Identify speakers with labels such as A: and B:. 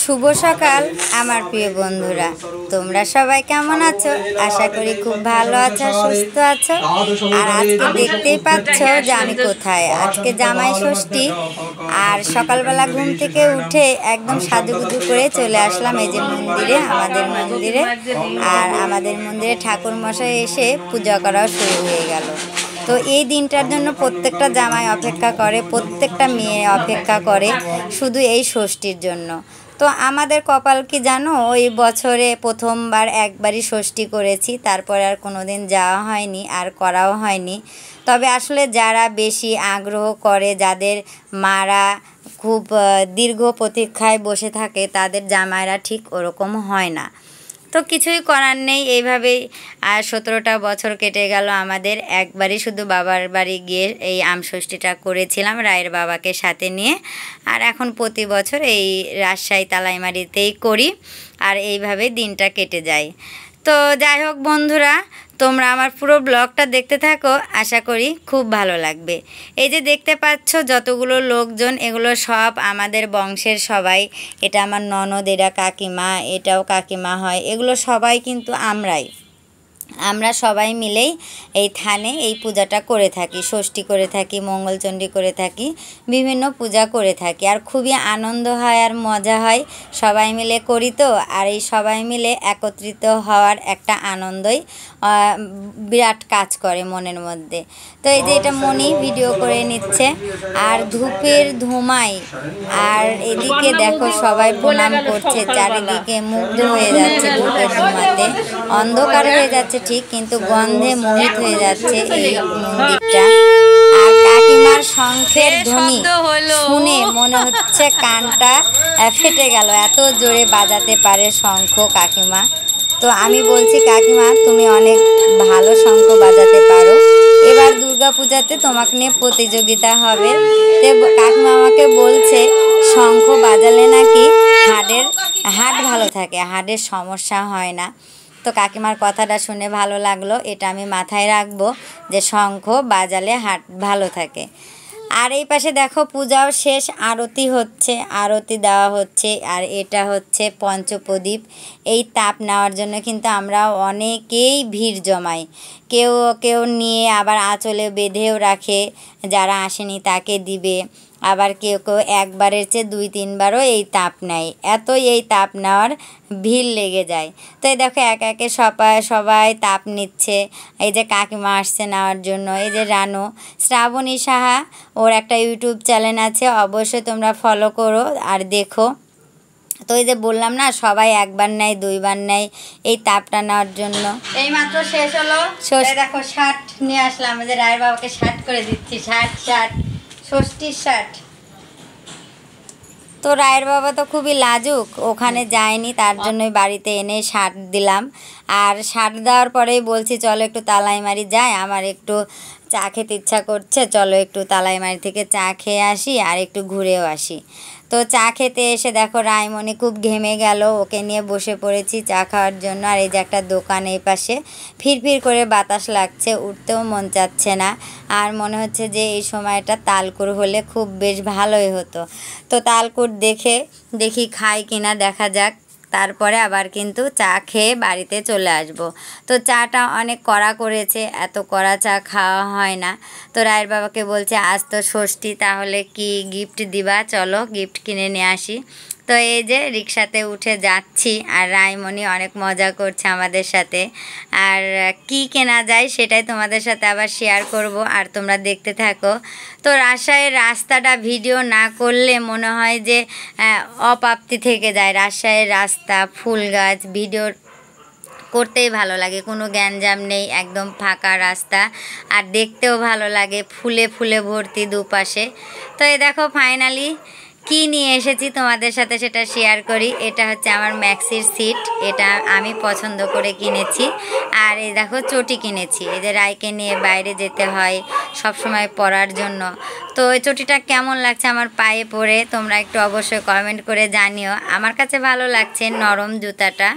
A: শুভ সকাল আমার প্রিয় বন্ধুরা, তোমরা সবাই কেমন আছো? আশা করি খুব ভালো আছো, সুস্থ আছো। আর আজকে দেখতেই পাচ্ছ যে আমি কোথায়। আজকে জামাই ষষ্ঠী, আর সকালবেলা ঘুম থেকে উঠে একদম সাজুগুজু করে চলে আসলাম এই যে মন্দিরে, আমাদের মন্দিরে। আর আমাদের মন্দিরে ঠাকুর মশাই এসে পূজা করা শুরু হয়ে গেল। তো এই দিনটার জন্য প্রত্যেকটা জামাই অপেক্ষা করে, প্রত্যেকটা মেয়ে অপেক্ষা করে শুধু এই ষষ্ঠীর জন্য। তো আমাদের কপাল কি জানো, ওই বছরে প্রথমবার একবারই ষষ্ঠী করেছি, তারপরে আর কোনো দিন যাওয়া হয়নি, আর করাও হয়নি। তবে আসলে যারা বেশি আগ্রহ করে, যাদের মারা খুব দীর্ঘ প্রতীক্ষায় বসে থাকে, তাদের জামাইরা ঠিক ওরকম হয় না। তো কিছুই করার নেই, এইভাবেই আর 17টা বছর কেটে গেল আমাদের। একবারই শুধু বাবার বাড়ি গিয়ে এই আমষষ্ঠীটা করেছিলাম রায়ের বাবাকে সাথে নিয়ে। আর এখন প্রতি বছর এই রাজশাহী তালাইমারিতেই করি, আর এইভাবেই দিনটা কেটে যায়। তো যাই হোক বন্ধুরা, তোমরা আমার পুরো ব্লগটা দেখতে থাকো, আশা করি খুব ভালো লাগবে। এই যে দেখতে পাচ্ছ যতগুলো লোকজন, এগুলো সব আমাদের বংশের সবাই। এটা আমার ননদ, এরা কাকিমা, এটাও কাকিমা হয়। এগুলো সবাই কিন্তু আমরা সবাই মিলেই এই থানে এই পূজাটা করে থাকি, ষষ্ঠী করে থাকি, মঙ্গলচণ্ডী করে থাকি, বিভিন্ন পূজা করে থাকি। আর খুবই আনন্দ হয় আর মজা হয়, সবাই মিলে করি তো। আর এই সবাই মিলে একত্রিত হওয়ার একটা আনন্দই বিরাট কাজ করে মনের মধ্যে। তো এই যে এটা মনি ভিডিও করে নিচ্ছে, আর ধূপের ধোঁয়ায়, আর এদিকে দেখো সবাই প্রণাম করছে, চারিদিকে মুগ্ধ হয়ে যাচ্ছে ধূপের ধোঁয়াতে। অন্ধকার হয়ে যাচ্ছে ঠিক, কিন্তু গন্ধে মোহিত হয়ে যাচ্ছে এই মন্দিরটা। আর কাকিমার শঙ্খের ধ্বনি শুনে মনে হচ্ছে কানটা ফেটে গেল, এত জোরে বাজাতে পারে শঙ্খ কাকিমা। তো আমি বলছি, কাকিমা তুমি অনেক ভালো শঙ্খ বাজাতে পারো, এবার দুর্গাপূজাতে তোমাকে নিয়ে প্রতিযোগিতা হবে। তো কাকিমা আমাকে বলছে শঙ্খ বাজালে নাকি হার্ট ভালো থাকে, হার্টের সমস্যা হয় না। তো কাকিমার কথাটা শুনে ভালো লাগলো, এটা আমি মাথায় রাখবো যে শঙ্খ বাজালে হার্ট ভালো থাকে। আর এই পাশে দেখো পূজাও শেষ, আরতি হচ্ছে, আরতি দেওয়া হচ্ছে। আর এটা হচ্ছে পঞ্চপ্রদীপ। এই তাপ নেওয়ার জন্য কিন্তু আমরা অনেকেই ভিড় জমাই, কেউ কেউ নিয়ে আবার আঁচলে বেঁধেও রাখে, যারা আসেনি তাকে দিবে। আবার কেউ কেউ একবারের চেয়ে 2-3বারও এই তাপ নেয়, এতই এই তাপ নেওয়ার ভিড় লেগে যায়। তো এই দেখো একে একে সবাই তাপ নিচ্ছে। এই যে কাকিমা আসছে নেওয়ার জন্য, এই যে রানু, শ্রাবণী সাহা, ওর একটা ইউটিউব চ্যানেল আছে, অবশ্যই তোমরা ফলো করো আর দেখো। তো এই যে বললাম না, সবাই একবার নেয় 2বার নেয় এই তাপটা নেওয়ার জন্য। এই মাত্র শেষ হলো, দেখো শার্ট নিয়ে আসলাম, যে রায়ের বাবাকে শার্ট করে দিচ্ছি, শার্ট ষষ্ঠীর শার্ট। তো রায়ের বাবা তো খুবই লাজুক, ওখানে যায়নি, তার জন্যই বাড়িতে এনে শার্ট দিলাম। আর শার্ট দেওয়ার পরেই বলছি চলো একটু তালাইমারি যাই, আমার একটু চা খেতে ইচ্ছা করছে, চলো একটু তালাইমারি থেকে চা খেয়ে আসি আর একটু ঘুরেও আসি। তো চা খেতে এসে দেখো রায়মণি খুব ঘেমে গেল, ওকে নিয়ে বসে পড়েছি চা খাওয়ার জন্য। আর এই যে একটা দোকান এই পাশে, ফিরফির করে বাতাস লাগছে, উঠতেও মন চাচ্ছে না। আর মনে হচ্ছে যে এই সময়টা তালকুর হলে খুব বেশ ভালোই হতো। তো তালকুর দেখি খাই কিনা, দেখা যাক। তারপরে আবার কিন্তু চা খেয়ে বাড়িতে চলে আসব। তো চাটা অনেক কড়া করেছে, এত কড়া চা খাওয়া হয় না। তো রায়ের বাবাকে বলছে আজ তো ষষ্ঠী, তাহলে কি গিফট দিবা, চলো গিফট কিনে নিয়ে আসি। তো এই যে রিক্সাতে উঠে যাচ্ছি, আর রায়মণি অনেক মজা করছে আমাদের সাথে। আর কি কেনা যায় সেটাই তোমাদের সাথে আবার শেয়ার করব, আর তোমরা দেখতে থাকো। তো রাজশাহীর রাস্তাটা ভিডিও না করলে মনে হয় যে অপ্রাপ্তি থেকে যায়। রাজশাহীর রাস্তা, ফুল গাছ, ভিডিও করতেই ভালো লাগে, কোনো গ্যাঞ্জাম নেই, একদম ফাঁকা রাস্তা, আর দেখতেও ভালো লাগে, ফুলে ফুলে ভর্তি দুপাশে। তো এই দেখো ফাইনালি কি নিয়ে এসেছি তোমাদের সাথে সেটা শেয়ার করি। এটা হচ্ছে আমার ম্যাক্সির সিট, এটা আমি পছন্দ করে কিনেছি। আর এই দেখো চটি কিনেছি, এই যে রায়কে নিয়ে বাইরে যেতে হয় সব সময় পরার জন্য। তো এই চটিটা কেমন লাগছে আমার পায়ে পরে তোমরা একটু অবশ্যই কমেন্ট করে জানিও। আমার কাছে ভালো লাগছে, নরম জুতাটা।